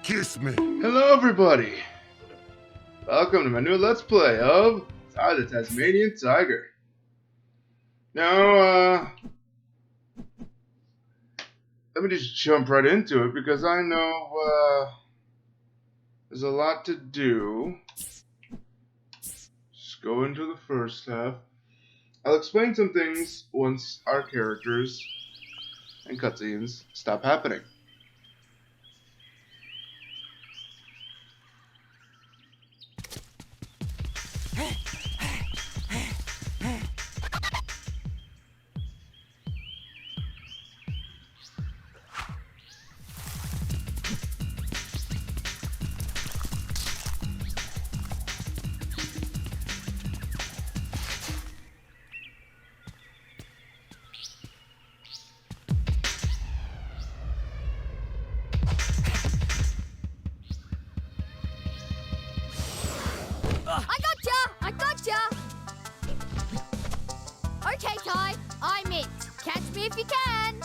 Kiss me. Hello everybody! Welcome to my new Let's Play of Ty the Tasmanian Tiger. Now, let me just jump right into it because I know there's a lot to do. Just go into the first half. I'll explain some things once our characters and cutscenes stop happening. I gotcha! Okay, Ty, I'm it. Catch me if you can.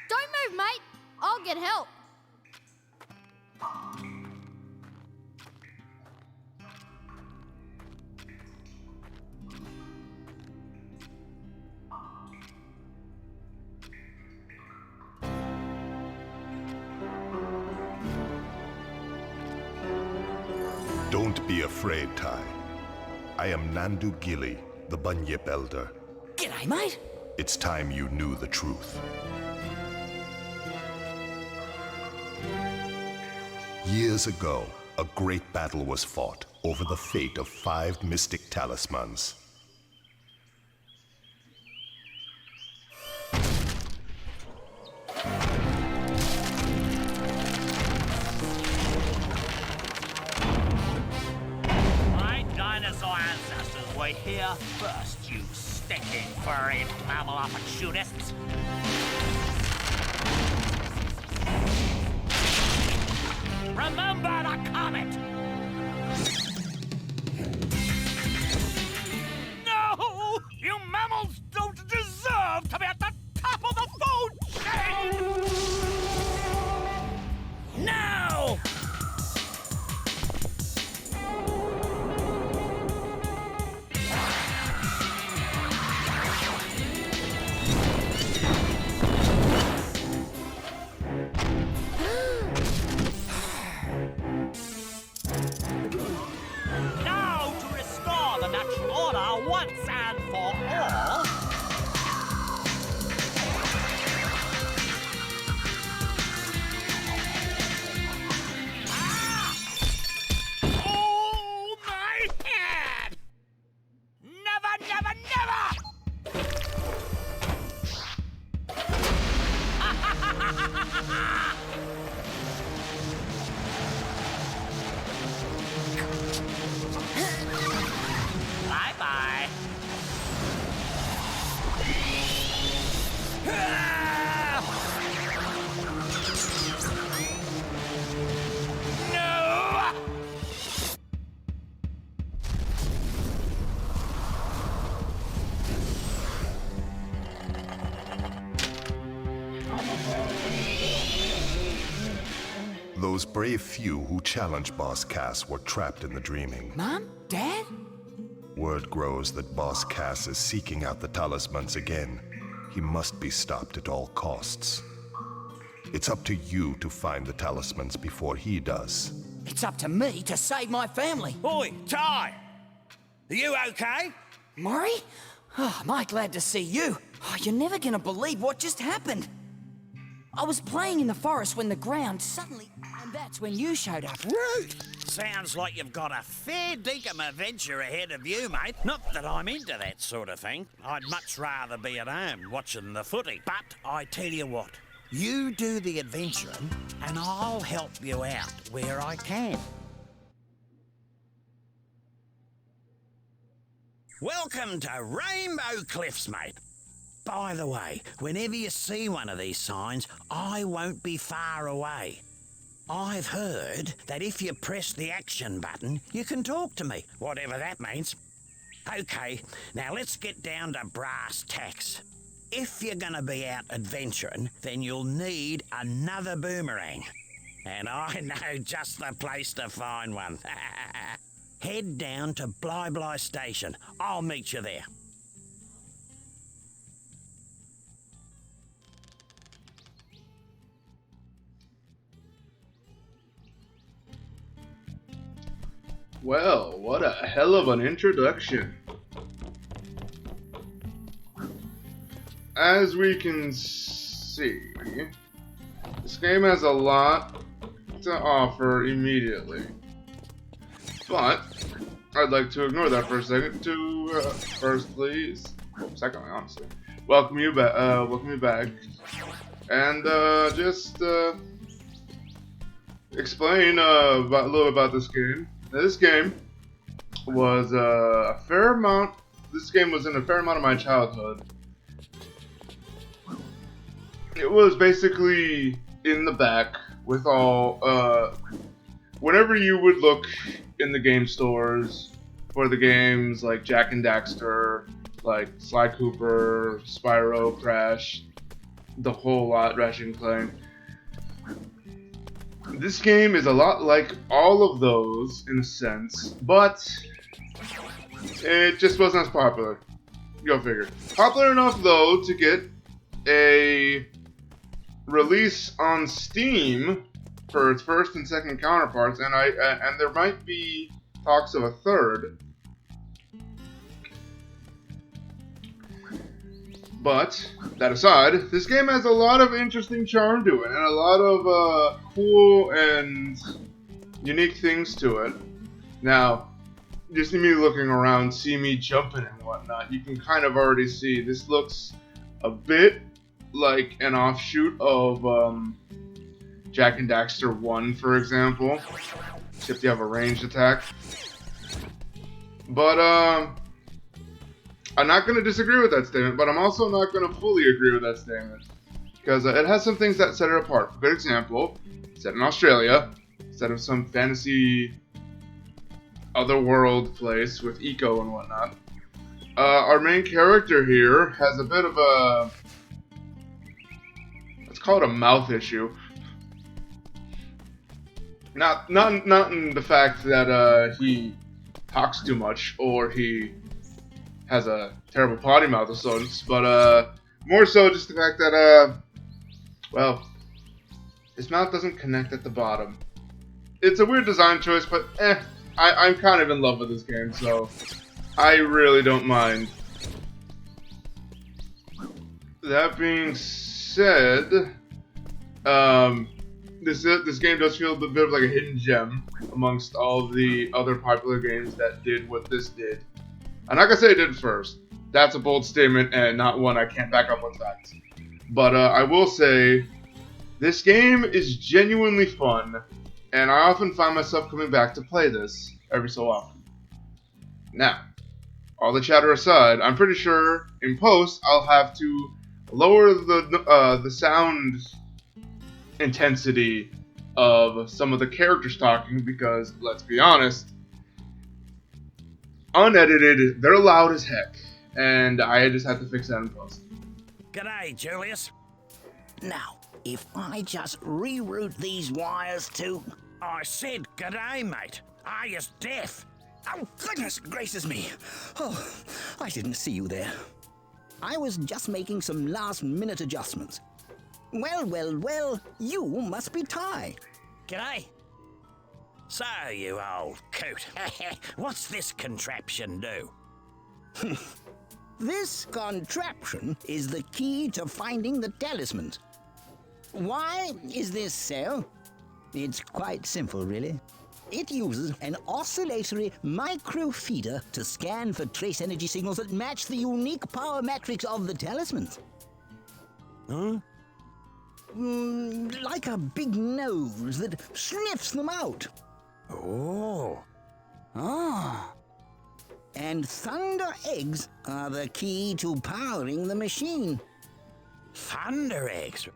Don't move, mate. I'll get help. Don't be afraid, Ty. I am Nandu Gilly, the Bunyip Elder. G'day, mate. It's time you knew the truth. Years ago, a great battle was fought over the fate of 5 mystic talismans. We're here first, you stinking furry mammal opportunists. Remember the comet! No! You mammals don't deserve to be at the top of the food chain! No! Once and for all. Ah! Oh, my head! Never, never, never! Bye-bye. No! Those brave few who challenged Boss Cass were trapped in the dreaming. Mom? Dad? Word grows that Boss Cass is seeking out the talismans again. He must be stopped at all costs. It's up to you to find the talismans before he does. It's up to me to save my family. Oi, Ty! Are you okay? Maury? Oh, am I glad to see you. Oh, you're never gonna believe what just happened. I was playing in the forest when the ground suddenly... And that's when you showed up. Rude! Sounds like you've got a fair dinkum adventure ahead of you, mate. Not that I'm into that sort of thing. I'd much rather be at home watching the footy. But I tell you what, you do the adventuring and I'll help you out where I can. Welcome to Rainbow Cliffs, mate. By the way, whenever you see one of these signs, I won't be far away. I've heard that if you press the action button, you can talk to me, whatever that means. Okay, now let's get down to brass tacks. if you're gonna be out adventuring, then you'll need another boomerang. And I know just the place to find one. Head down to Bilby Station. I'll meet you there. Well, what a hell of an introduction. As we can see, this game has a lot to offer immediately. But I'd like to ignore that for a second to secondly, honestly, welcome you back, and just explain a little bit about this game. Now, this game was a fair amount. This game was in a fair amount of my childhood. It was basically in the back with all. Whenever you would look in the game stores for the games like Jak and Daxter, like Sly Cooper, Spyro, Crash, the whole lot, Ratchet and Clank. This game is a lot like all of those in a sense, but it just wasn't as popular. Go figure. Popular enough though to get a release on Steam for its first and second counterparts, and and there might be talks of a third. But that aside, this game has a lot of interesting charm to it, and a lot of cool and unique things to it. Now, you see me looking around, see me jumping and whatnot. You can kind of already see this looks a bit like an offshoot of Jak and Daxter 1, for example, except you have a ranged attack. But I'm not going to disagree with that statement, but I'm also not going to fully agree with that statement, because it has some things that set it apart. For good example, set in Australia, instead of some fantasy otherworld place with eco and whatnot. Our main character here has a bit of a, let's call it a mouth issue. Not in the fact that he talks too much or he has a terrible potty mouth of sorts, but more so just the fact that well, his mouth doesn't connect at the bottom. It's a weird design choice, but I'm kind of in love with this game, so I really don't mind. That being said, this game does feel a bit of like a hidden gem amongst all of the other popular games that did what this did. I'm not gonna say it did first. That's a bold statement and not one I can't back up with facts. But I will say, this game is genuinely fun, and I often find myself coming back to play this every so often. Now, all the chatter aside, I'm pretty sure in post I'll have to lower the sound intensity of some of the characters talking, because let's be honest, unedited, they're loud as heck, and I just have to fix that in post. G'day, Julius. Now, if I just reroute these wires to... I said g'day, mate. Are you deaf? Oh, goodness gracious me. Oh, I didn't see you there. I was just making some last-minute adjustments. Well, you must be Ty. G'day. So, you old coot, what's this contraption do? This contraption is the key to finding the talismans. Why is this so? It's quite simple, really. It uses an oscillatory microfeeder to scan for trace energy signals that match the unique power matrix of the talismans. Huh? Like a big nose that sniffs them out. Oh. Ah. And Thunder Eggs are the key to powering the machine. Thunder eggs?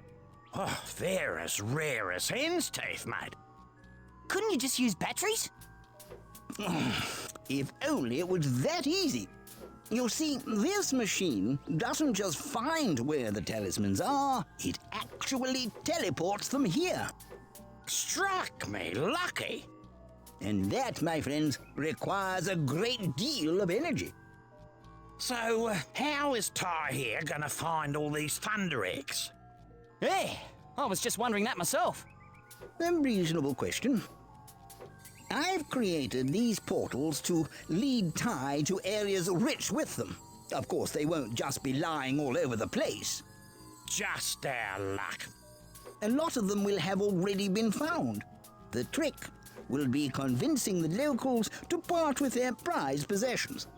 Oh, they're as rare as hen's teeth, mate. Couldn't you just use batteries? If only it was that easy. You see, this machine doesn't just find where the talismans are, it actually teleports them here. Struck me lucky. And that, my friends, requires a great deal of energy. So, how is Ty here gonna find all these Thunder Eggs? Hey, I was just wondering that myself. A reasonable question. I've created these portals to lead Ty to areas rich with them. Of course, they won't just be lying all over the place. Just our luck. A lot of them will have already been found. The trick will be convincing the locals to part with their prized possessions.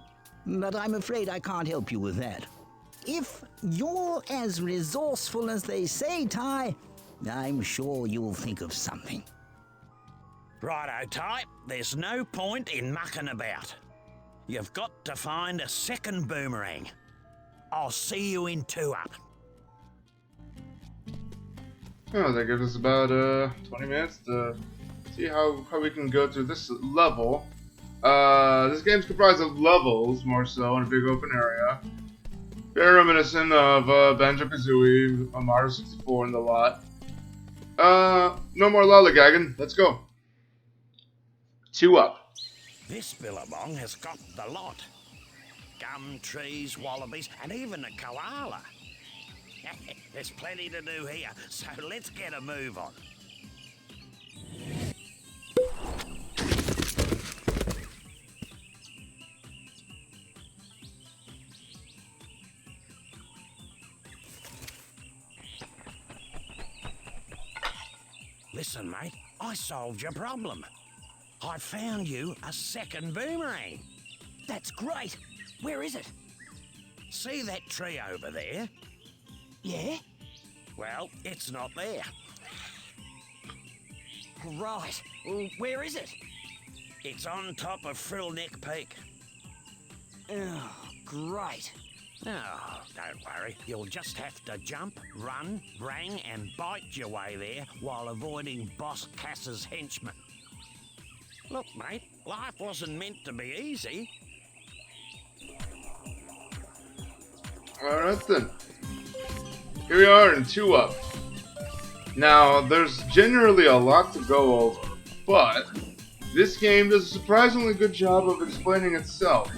But I'm afraid I can't help you with that. If you're as resourceful as they say, Ty, I'm sure you'll think of something. Righto, Ty. There's no point in mucking about. You've got to find a second boomerang. I'll see you in 2-up. Oh, that gives us about 20 minutes to see how we can go through this level. This game's comprised of levels, more so, in a big open area. Very reminiscent of Banjo-Kazooie, Mario 64 and the lot. No more lollygagging. Let's go. 2-up. This billabong has got the lot. Gum trees, wallabies, and even a koala. There's plenty to do here, so let's get a move on. Listen, mate, I solved your problem. I found you a second boomerang. That's great. Where is it? See that tree over there? Yeah? Well, it's not there. Right. Well, where is it? It's on top of Frillneck Peak. Oh, great. Oh, don't worry. You'll just have to jump, run, rang, and bite your way there while avoiding Boss Cass's henchmen. Look, mate, life wasn't meant to be easy. Alright then. Here we are in 2-up. Now, there's generally a lot to go over, but this game does a surprisingly good job of explaining itself.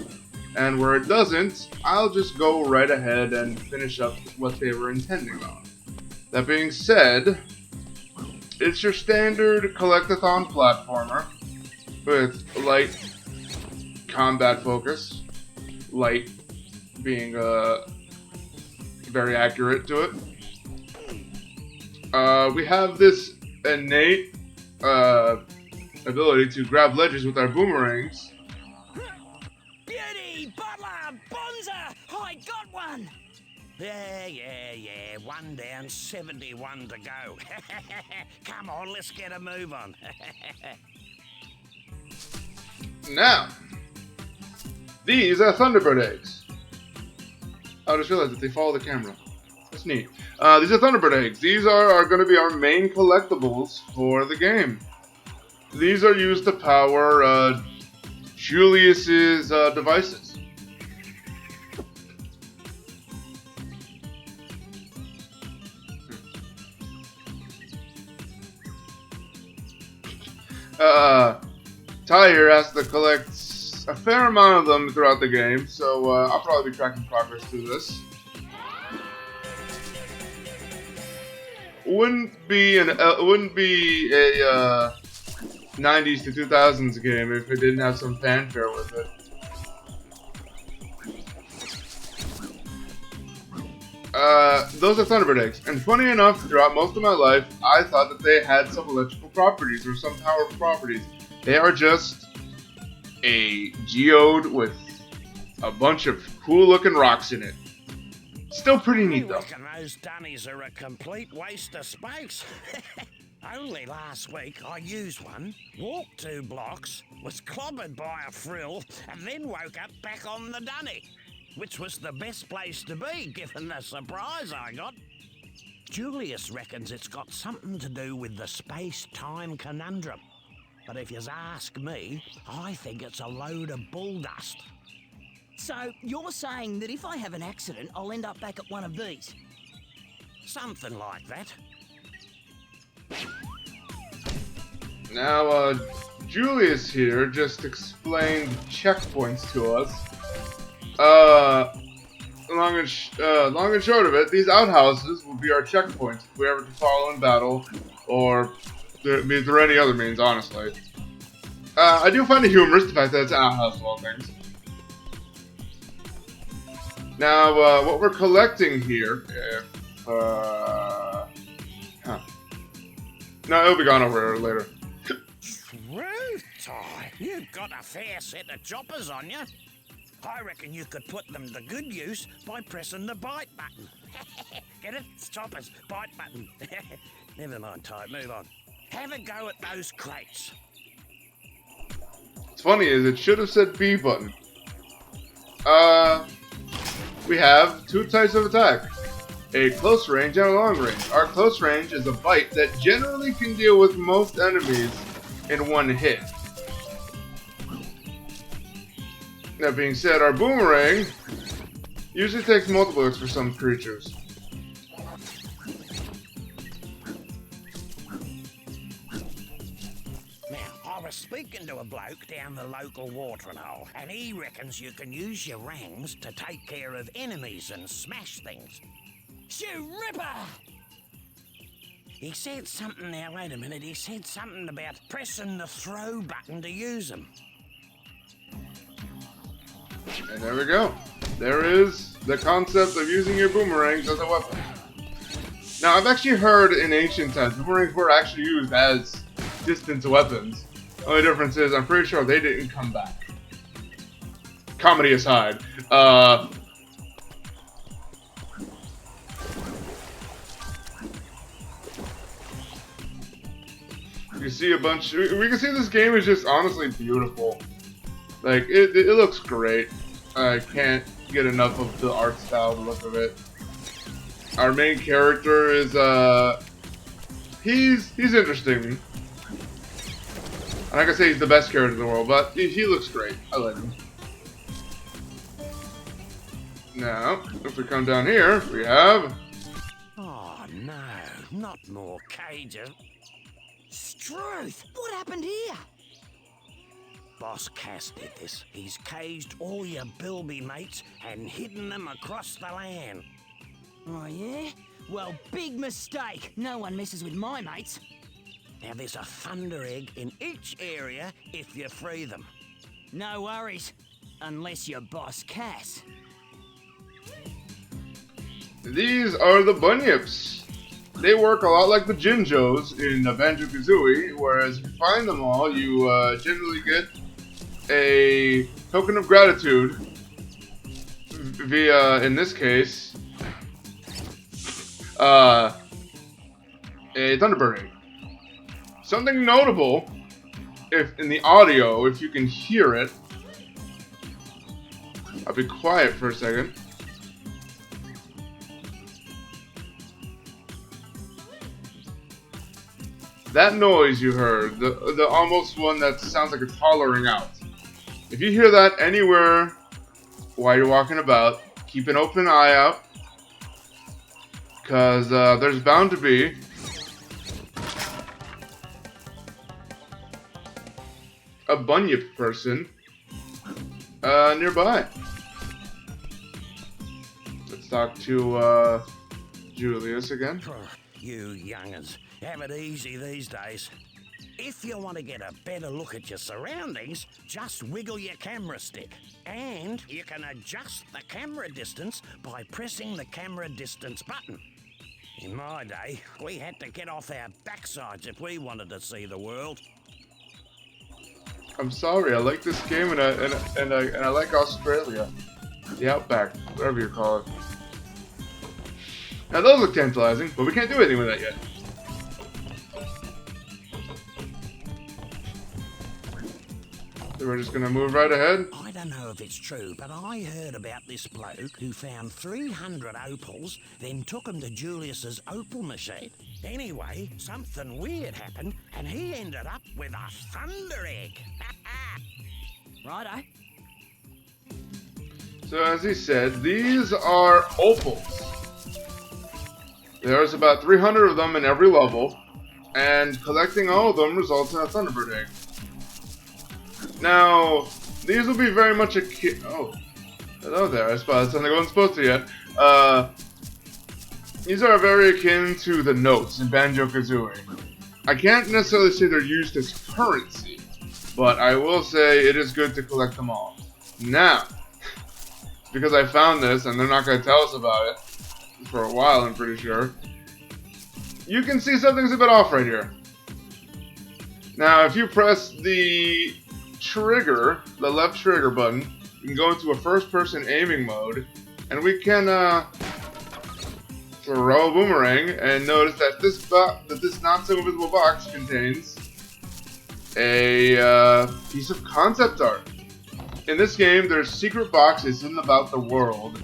And where it doesn't, I'll just go right ahead and finish up what they were intending on. That being said, it's your standard collect-a-thon platformer with light combat focus, light being very accurate to it. We have this innate ability to grab ledges with our boomerangs. Beauty! Butler! Bonza! I got one! Yeah. 1 down, 71 to go. Come on, let's get a move on. Now, these are Thunderbird Eggs. I just realized that they follow the camera. That's neat. These are Thunderbird Eggs. These are going to be our main collectibles for the game. These are used to power Julius's devices. Ty here has to collect a fair amount of them throughout the game, so I'll probably be tracking progress through this. Wouldn't be a 90s to 2000s game if it didn't have some fanfare with it. Those are Thunderbird Eggs, and funny enough, throughout most of my life, I thought that they had some electrical properties or some power properties. They are just a geode with a bunch of cool-looking rocks in it. Still pretty neat, though. I reckon those dunnies are a complete waste of space. Only last week I used one, walked 2 blocks, was clobbered by a frill, and then woke up back on the dunny, which was the best place to be, given the surprise I got. Julius reckons it's got something to do with the space-time conundrum. But if you ask me, I think it's a load of bull dust. So you're saying that if I have an accident, I'll end up back at one of these? Something like that. Now, Julius here just explained checkpoints to us. Long and short of it, these outhouses will be our checkpoints if we ever fall in battle, or through any other means, honestly. I do find it humorous, the fact that it's an outhouse of all things. Now, what we're collecting here, No, it'll be gone over later. True, Ty. You've got a fair set of choppers on you. I reckon you could put them to good use by pressing the bite button. Get it? It's choppers. Bite button. Never mind, Ty. Move on. Have a go at those crates. What's funny is it should have said B button. We have two types of attack. A close range and a long range. Our close range is a bite that generally can deal with most enemies in one hit. That being said, our boomerang usually takes multiple hits for some creatures. Now, I was speaking to a bloke down the local watering hole, and he reckons you can use your rangs to take care of enemies and smash things. Shoo Ripper! He said something now, wait a minute, he said something about pressing the throw button to use them. And there we go. There is the concept of using your boomerangs as a weapon. Now, I've actually heard in ancient times, boomerangs were actually used as distance weapons. The only difference is, I'm pretty sure they didn't come back. Comedy aside. You see a bunch. We can see this game is just honestly beautiful. Like it looks great. I can't get enough of the art style, the look of it. Our main character is he's interesting. I'm not gonna say he's the best character in the world, but he looks great. I like him. Now, if we come down here, we have. Oh no, not more cages. Struth! What happened here? Boss Cass did this. He's caged all your Bilby mates and hidden them across the land. Oh, yeah? Well, big mistake. No one messes with my mates. Now there's a Thunder Egg in each area if you free them. No worries. Unless you're Boss Cass. These are the bunyips. They work a lot like the Jinjos in Banjo-Kazooie, whereas if you find them all, you generally get a token of gratitude via, in this case, a Thunderbird Egg. Something notable, if in the audio, if you can hear it. I'll be quiet for a second. That noise you heard, the almost one that sounds like it's hollering out. If you hear that anywhere while you're walking about, keep an open eye out, because there's bound to be a bunyip person nearby. Let's talk to Julius again. You young'uns, have it easy these days. If you want to get a better look at your surroundings, just wiggle your camera stick. And you can adjust the camera distance by pressing the camera distance button. In my day, we had to get off our backsides if we wanted to see the world. I'm sorry, I like this game and I like Australia. The Outback, whatever you call it. Now those look tantalizing, but we can't do anything with that yet. So we're just gonna move right ahead. I don't know if it's true, but I heard about this bloke who found 300 opals, then took them to Julius's opal machine. Anyway, something weird happened, and he ended up with a Thunder Egg. Righto. So as he said, these are opals. There's about 300 of them in every level, and collecting all of them results in a Thunderbird Egg. Now, these will be very much oh, hello there, I spotted something I wasn't supposed to yet. These are very akin to the notes in Banjo-Kazooie. I can't necessarily say they're used as currency, but I will say it is good to collect them all. Now, because I found this, and they're not going to tell us about it for a while, I'm pretty sure, you can see something's a bit off right here. Now, if you press the trigger, the left trigger button, you can go into a first-person aiming mode, and we can throw a boomerang, and notice that this not-so-visible box contains a piece of concept art. In this game, there's secret boxes in about the world.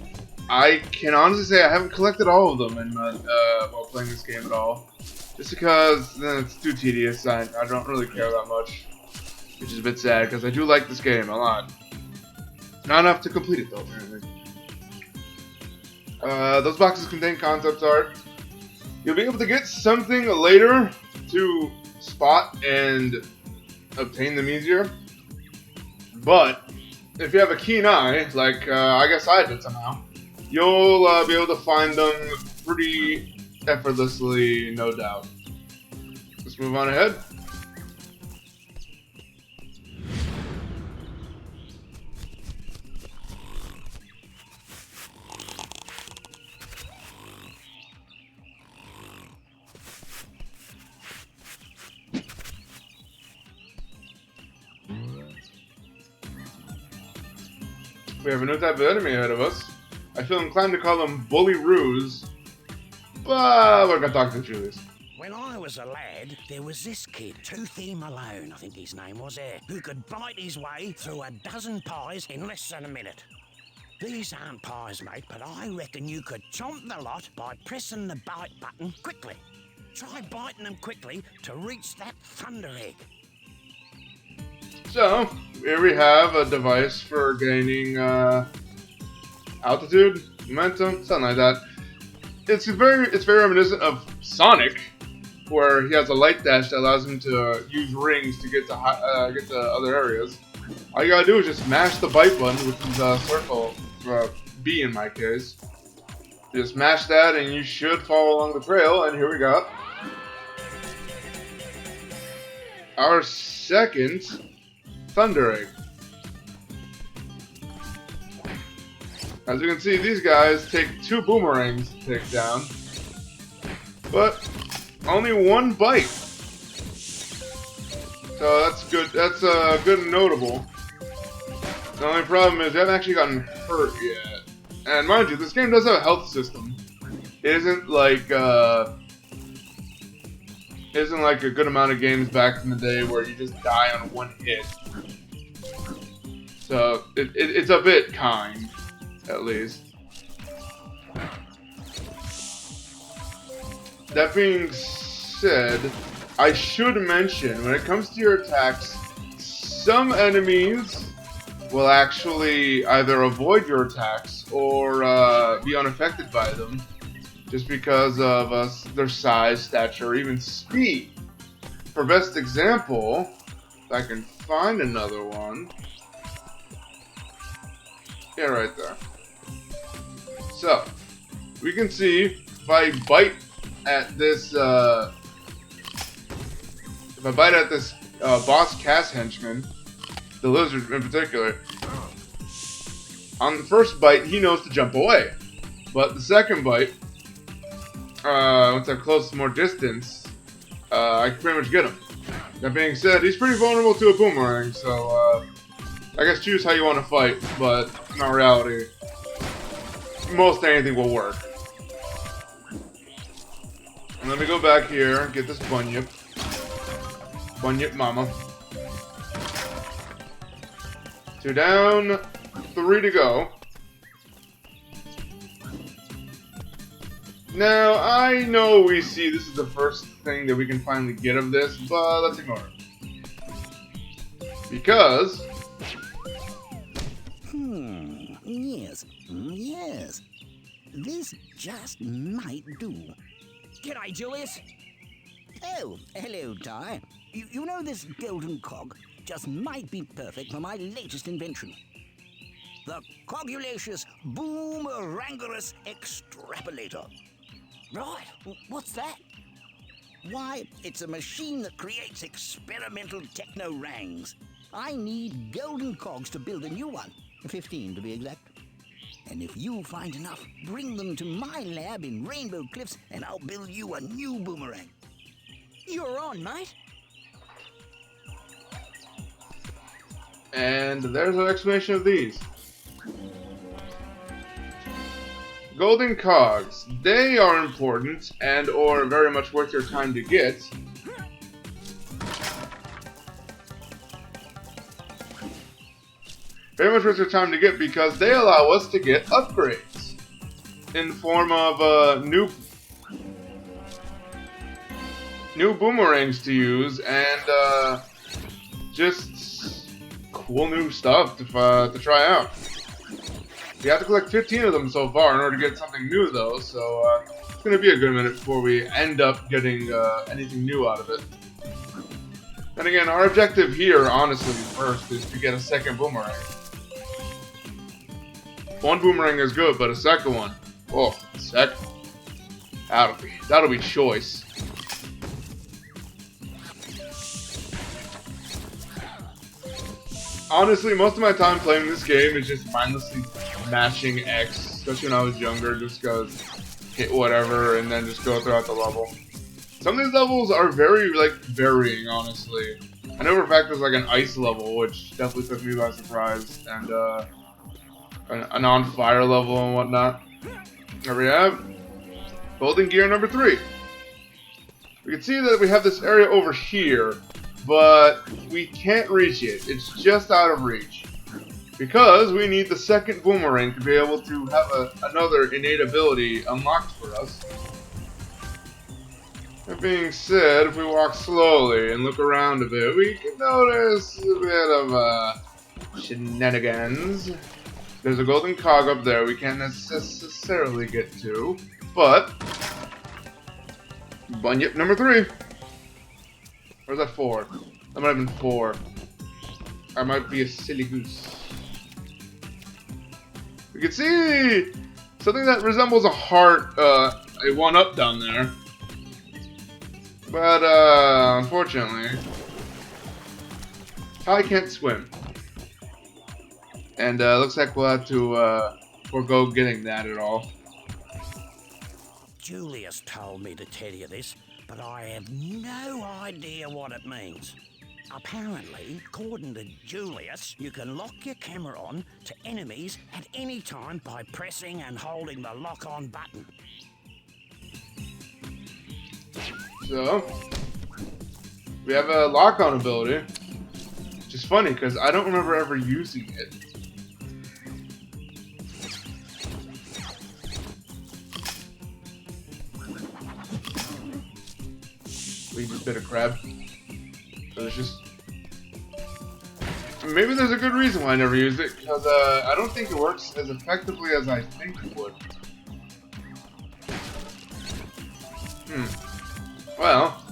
I can honestly say I haven't collected all of them while playing this game at all. Just because it's too tedious. I don't really care that much. Which is a bit sad, because I do like this game a lot. Not enough to complete it, though, apparently. Those boxes contain concept art. You'll be able to get something later to spot and obtain them easier. But if you have a keen eye, like I guess I did somehow, you'll be able to find them pretty effortlessly, no doubt. Let's move on ahead. We have a new type of enemy ahead of us. I feel inclined to call them bully-roos, but we're gonna talk to Julius. When I was a lad, there was this kid, Toothy Malone, I think his name was who could bite his way through a dozen pies in less than a minute. These aren't pies, mate, but I reckon you could chomp the lot by pressing the bite button quickly. Try biting them quickly to reach that Thunder Egg. So, here we have a device for gaining altitude, momentum, something like that. It's very reminiscent of Sonic, where he has a light dash that allows him to use rings to get to other areas. All you gotta do is just mash the bite button, which is a circle, B in my case. Just mash that, and you should follow along the trail. And here we go. Our second Thunder Egg. As you can see, these guys take 2 boomerangs to take down, but only 1 bite. So that's good. That's good and notable. The only problem is they haven't actually gotten hurt yet. And mind you, this game does have a health system. It isn't like a good amount of games back in the day where you just die on 1 hit. So it's a bit kind, at least. That being said, I should mention, when it comes to your attacks, some enemies will actually either avoid your attacks or be unaffected by them, just because of their size, stature, or even speed. For best example, if I can find another one. Yeah, right there. So, we can see if I bite at this, boss Cass henchman, the lizard in particular, on the first bite, he knows to jump away. But the second bite, once I'm close to more distance, I can pretty much get him. That being said, he's pretty vulnerable to a boomerang, so I guess choose how you want to fight, but in all reality, most anything will work. And let me go back here, get this bunyip. Bunyip mama. 2 down, 3 to go. Now, I know we see this is the first thing that we can finally get of this, but let's ignore it. Because... years. Yes. This just might do. G'day, Julius. Oh, hello, Ty. You know this golden cog just might be perfect for my latest invention. The Cogulacious Boomerangerous Extrapolator. Right, what's that? Why, it's a machine that creates experimental techno-rangs. I need golden cogs to build a new one, 15 to be exact. And if you find enough, bring them to my lab in Rainbow Cliffs and I'll build you a new boomerang. You're on, mate. And there's an explanation of these. Golden cogs. They are important and or very much worth your time to get. Very much worth your time to get because they allow us to get upgrades in form of new boomerangs to use and just cool new stuff to try out. We have to collect 15 of them so far in order to get something new though, so it's going to be a good minute before we end up getting anything new out of it. And again, our objective here, honestly, first is to get a second boomerang. One boomerang is good, but a second one, oh, second, that'll be choice. Honestly, most of my time playing this game is just mindlessly mashing X, especially when I was younger, just goes hit whatever and then just go throughout the level. Some of these levels are very, varying, honestly. I know for a fact there's an ice level, which definitely took me by surprise, and an on-fire level and whatnot. There we have Golden Gear number 3. We can see that we have this area over here, but we can't reach it. It's just out of reach. Because we need the second boomerang to be able to have another innate ability unlocked for us. That being said, if we walk slowly and look around a bit, we can notice a bit of shenanigans. There's a golden cog up there we can't necessarily get to, but Bunyip number 3. Or is that 4? That might have been 4. I might be a silly goose. We can see something that resembles a heart, a 1-up down there. But, unfortunately, I can't swim. And, looks like we'll have to, forego getting that at all. Julius told me to tell you this, but I have no idea what it means. Apparently, according to Julius, you can lock your camera on to enemies at any time by pressing and holding the lock-on button. So, we have a lock-on ability, which is funny because I don't remember ever using it. We just bit of crab. Delicious. Maybe there's a good reason why I never used it, because I don't think it works as effectively as I think it would. Well,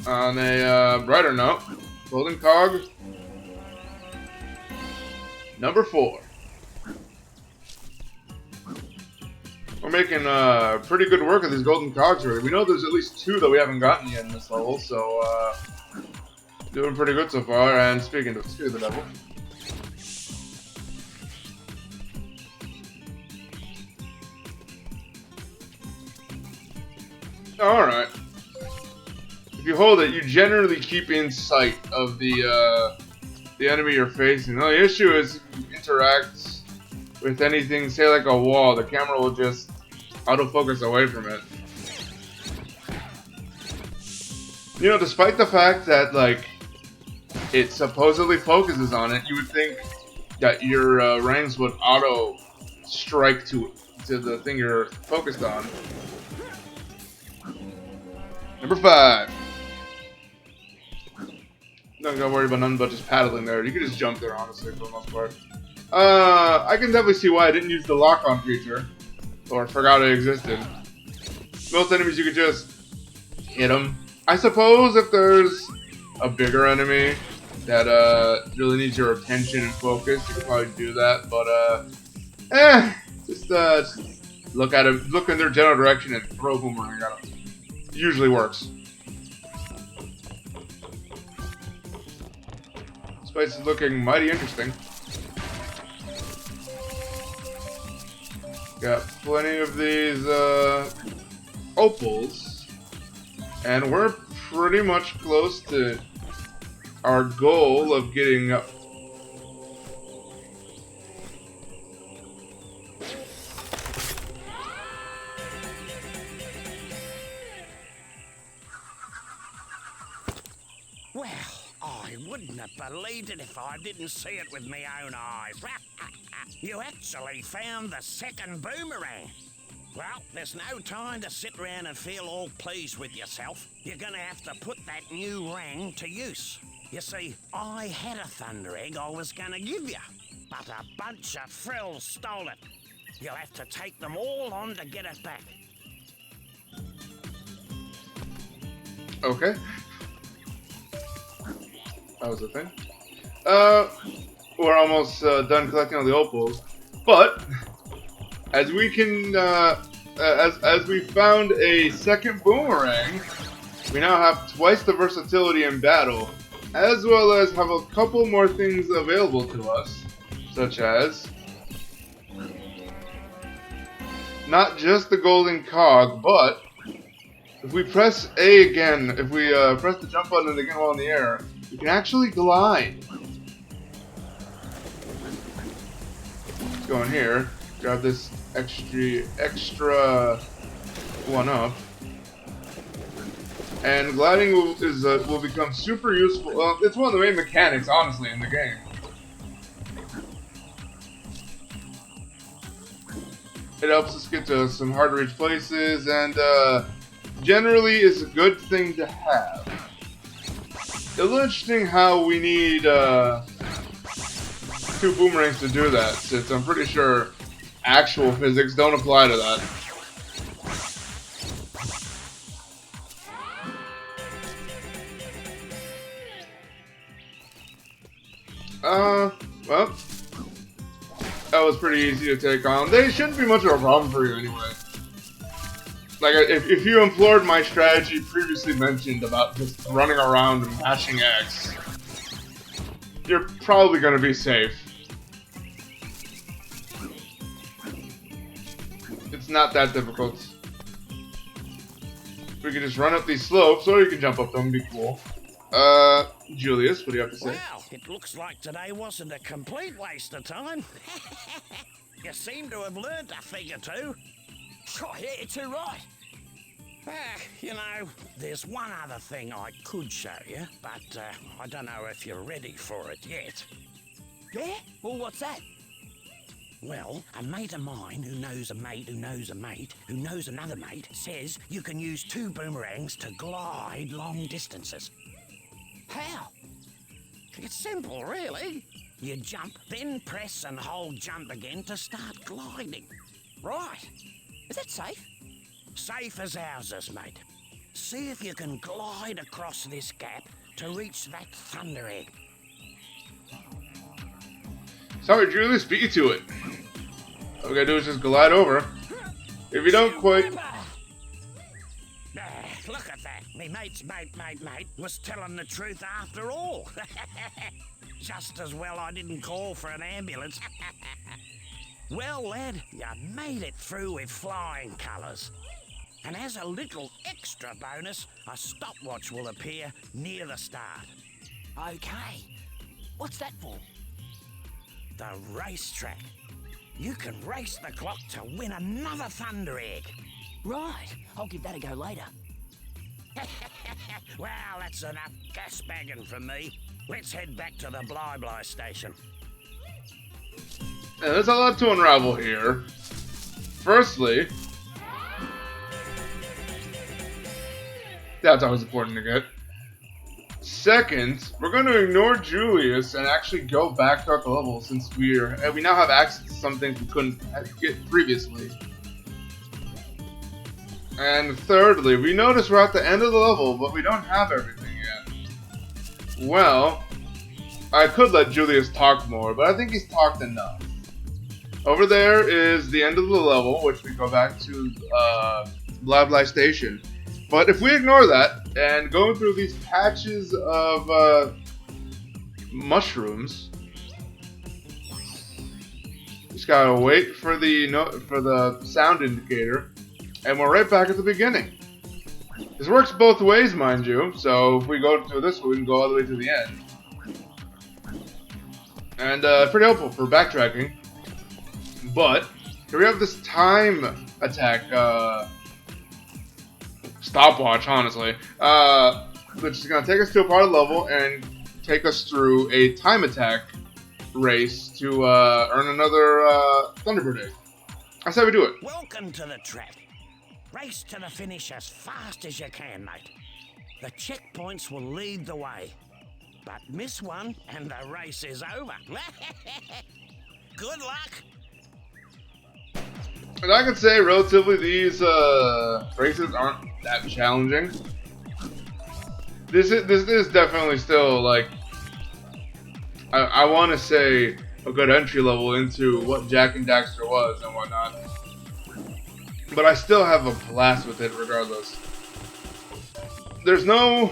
on a brighter note, Golden Cog number 4. We're making pretty good work of these golden cogs already. We know there's at least 2 that we haven't gotten yet in this level, so doing pretty good so far. And speaking of the devil, all right. If you hold it, you generally keep in sight of the enemy you're facing. The only issue is if you interact with anything, say like a wall, the camera will just autofocus away from it. You know, despite the fact that it supposedly focuses on it, you would think that your rangs would auto strike to the thing you're focused on. Number 5. Not gonna worry about nothing but just paddling there. You can just jump there, honestly, for the most part. I can definitely see why I didn't use the lock-on feature. Or forgot it existed. Most enemies you could just hit them. I suppose if there's a bigger enemy that really needs your attention and focus, you could probably do that. But just look at it, look in their general direction and throw Boomerang at them. Usually works. This place is looking mighty interesting. Got plenty of these opals, and we're pretty much close to our goal of getting up. Well, I wouldn't have believed it if I didn't see it with my own eyes. You actually found the second boomerang. Well, there's no time to sit around and feel all pleased with yourself. You're gonna have to put that new rang to use. You see, I had a Thunder Egg I was gonna give you, but a bunch of frills stole it. You'll have to take them all on to get it back. Okay. That was the thing. We're almost done collecting all the opals, but as we can, as we found a second boomerang, we now have twice the versatility in battle, as well as have a couple more things available to us, such as not just the golden cog, but if we press A again, if we press the jump button again while in the air, we can actually glide. Let's go in here, grab this extra one up, and gliding will become super useful. Well, it's one of the main mechanics, honestly, in the game. It helps us get to some hard to reach places, and generally is a good thing to have. It's a little interesting how we need 2 boomerangs to do that, since I'm pretty sure actual physics don't apply to that. Well, that was pretty easy to take on. They shouldn't be much of a problem for you anyway. Like, if you implored my strategy previously mentioned about just running around and mashing X, you're probably going to be safe. It's not that difficult. We can just run up these slopes, or you can jump up them and be cool. Julius, what do you have to say? Well, it looks like today wasn't a complete waste of time. You seem to have learned a thing or two. Oh, yeah, you're too right. You know, there's one other thing I could show you, but I don't know if you're ready for it yet. Yeah? Well, what's that? Well, a mate of mine who knows a mate who knows a mate who knows another mate says you can use 2 boomerangs to glide long distances. How? It's simple, really. You jump, then press and hold jump again to start gliding. Right. Is that safe? Safe as houses, mate. See if you can glide across this gap to reach that Thunder Egg. Sorry, Julius, beat you to it. All we gotta do is just glide over. If you don't quite... Look at that. Me mate's mate was telling the truth after all. Just as well I didn't call for an ambulance. Well, lad, you made it through with flying colours. And as a little extra bonus, a stopwatch will appear near the start. Okay. What's that for? The racetrack. You can race the clock to win another Thunder Egg. Right. I'll give that a go later. Well, that's enough gas bagging from me. Let's head back to the Bly station. Yeah, there's a lot to unravel here. Firstly, that's always important to get. Second, we're going to ignore Julius and actually go back throughout the level since we now have access to some things we couldn't get previously. And thirdly, we notice we're at the end of the level, but we don't have everything yet. Well, I could let Julius talk more, but I think he's talked enough. Over there is the end of the level, which we go back to Blah Blah Station. But if we ignore that and go through these patches of mushrooms, just gotta wait for the sound indicator, and we're right back at the beginning. This works both ways, mind you. So if we go through this, we can go all the way to the end, and pretty helpful for backtracking. But here we have this time attack. Stopwatch, honestly, which is going to take us to a part of the level and take us through a time attack race to earn another Thunderbird Egg. That's how we do it. Welcome to the trap. Race to the finish as fast as you can, mate. The checkpoints will lead the way. But miss one and the race is over. Good luck. And I can say, relatively, these races aren't that challenging. This is definitely still, like, I want to say a good entry level into what Jak and Daxter was and whatnot. But I still have a blast with it regardless. There's no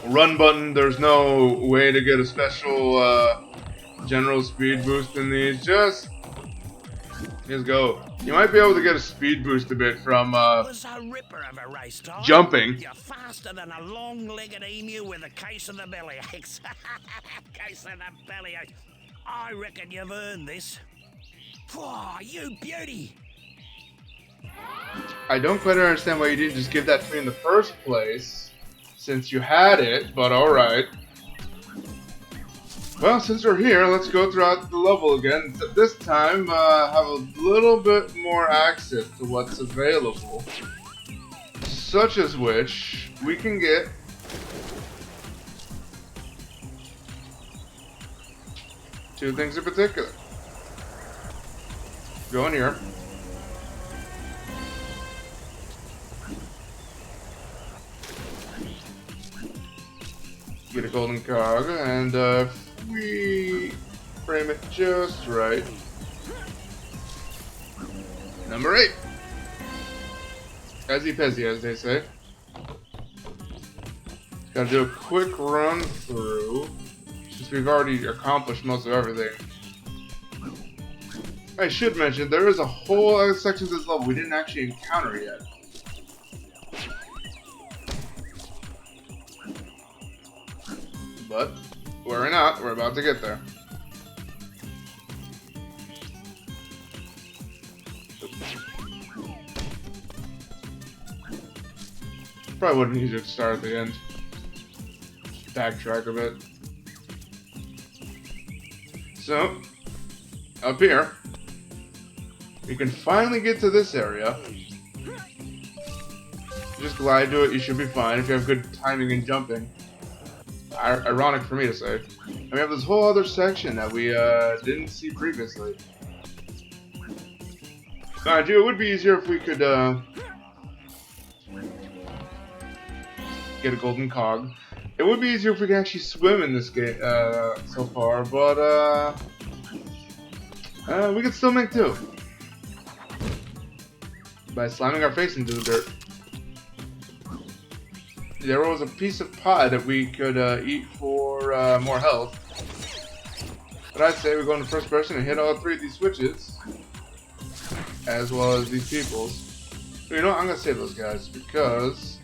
run button, there's no way to get a special general speed boost in these. Just go. You might be able to get a speed boost a bit from Was a ripper of a race, Ty. jumping. You're faster than a long-legged emu with a case of the bellyaches. Case of the bellyaches. I reckon you've earned this. Whoa, you beauty! I don't quite understand why you didn't just give that to me in the first place, since you had it, but alright. Well, since we're here, let's go throughout the level again. This time, have a little bit more access to what's available. Such as which, we can get two things in particular. Go in here. Get a golden cog, and if we frame it just right. Number 8. Ezzy pezzy, as they say. Gotta do a quick run through, since we've already accomplished most of everything. I should mention, there is a whole other section of this level we didn't actually encounter yet. But, worry not, we're about to get there. Probably wouldn't be easier to start at the end. Backtrack a bit. So, up here, we can finally get to this area. Just glide to it, you should be fine if you have good timing and jumping. Ironic for me to say. And we have this whole other section that we didn't see previously. Mind you, it would be easier if we could get a golden cog. It would be easier if we could actually swim in this game so far, but we could still make do by slamming our face into the dirt. There was a piece of pie that we could eat for more health. But I'd say we go into first person and hit all 3 of these switches, as well as these peoples. But you know what? I'm gonna save those guys because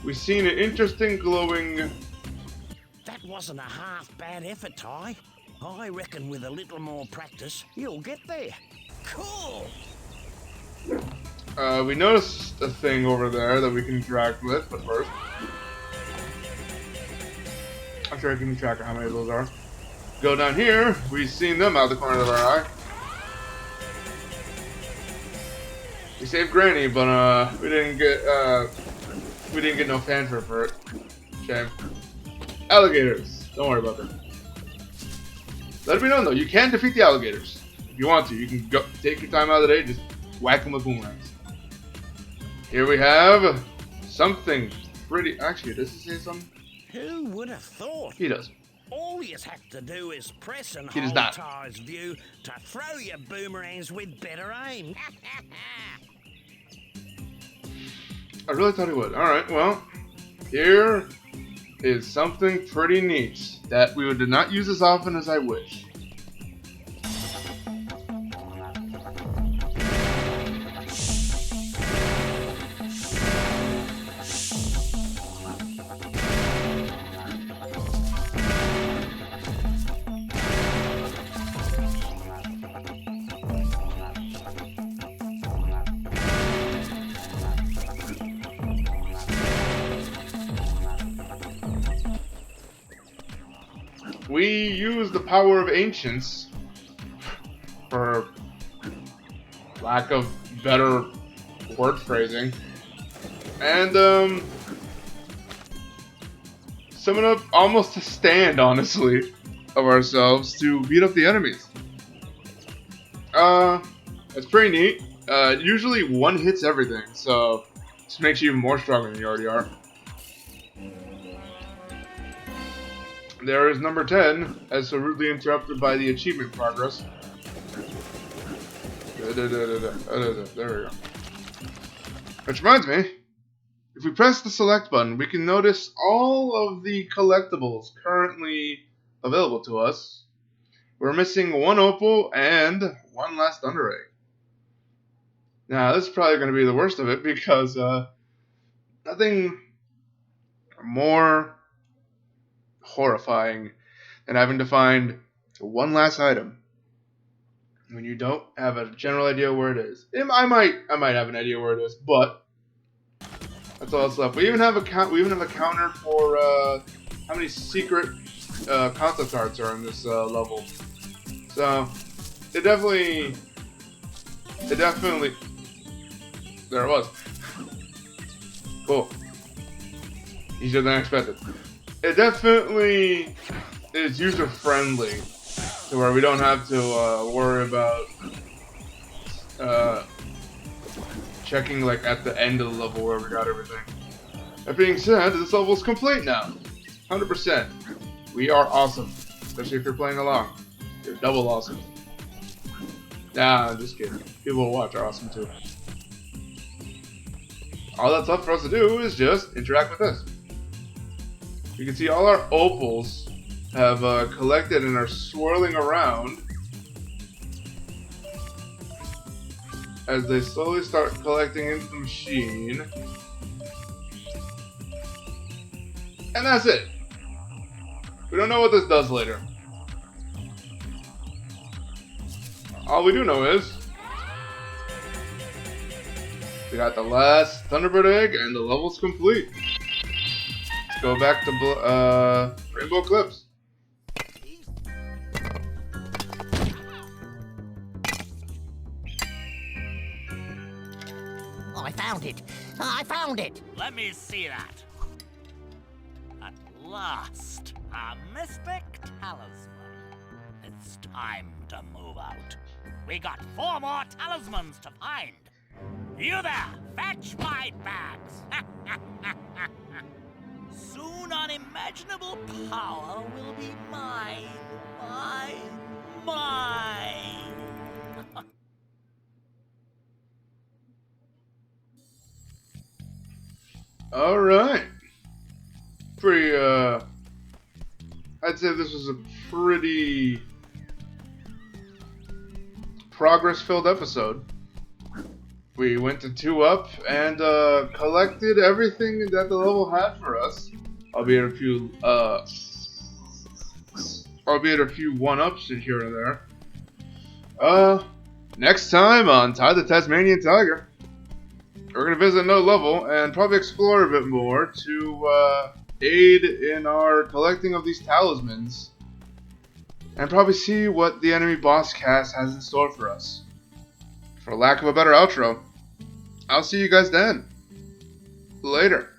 we've seen an interesting glowing. That wasn't a half bad effort, Ty. I reckon with a little more practice, you'll get there. Cool! We noticed a thing over there that we can interact with, but first, I'm sure I can keep track of how many of those are. Go down here, we've seen them out of the corner of our eye. We saved Granny, but we didn't get no fanfare for it. Shame. Alligators. Don't worry about them. Let it be known though, you can defeat the alligators. If you want to. You can go take your time out of the day, just whack them with boomerangs. Here we have something pretty... Actually, does it say something? Who would have thought? He does. All you have to do is press and He does hold not. Ty's view to throw your boomerangs with better aim. I really thought he would. Alright, well, here is something pretty neat that we did not use as often as I wish. We use the power of ancients, for lack of better word phrasing, and summon up almost a stand, honestly, of ourselves to beat up the enemies. It's pretty neat. Usually one hits everything, so this makes you even more stronger than you already are. There is number 10, as so rudely interrupted by the achievement progress. There we go. Which reminds me, if we press the select button, we can notice all of the collectibles currently available to us. We're missing one opal and one last Thunder Egg. Now, this is probably going to be the worst of it because nothing more horrifying than having to find one last item when you don't have a general idea where it is. I might have an idea where it is, but that's all that's left. We even have a counter for how many secret concept arts are in this level. So it definitely there it was. Cool. Easier than I expected. It definitely is user-friendly, to where we don't have to worry about checking like at the end of the level where we got everything. That being said, this level is complete now. 100%. We are awesome. Especially if you're playing along. You're double awesome. Nah, I'm just kidding. People who watch are awesome too. All that's left for us to do is just interact with this. You can see all our opals have collected and are swirling around as they slowly start collecting into the machine. And that's it. We don't know what this does later. All we do know is we got the last Thunderbird Egg and the level's complete. Let's go back to Rainbow Clips. Oh, I found it! I found it! Let me see that. At last, a mystic talisman. It's time to move out. We got 4 more talismans to find. You there, fetch my bags. Soon unimaginable power will be mine. Mine. Alright. Pretty, I'd say this was a pretty progress-filled episode. We went to 2-up and collected everything that the level had for us, albeit a few 1-ups in here and there. Next time on Ty the Tasmanian Tiger, we're gonna visit another level and probably explore a bit more to aid in our collecting of these talismans, and probably see what the enemy boss cast has in store for us. For lack of a better outro, I'll see you guys then. Later.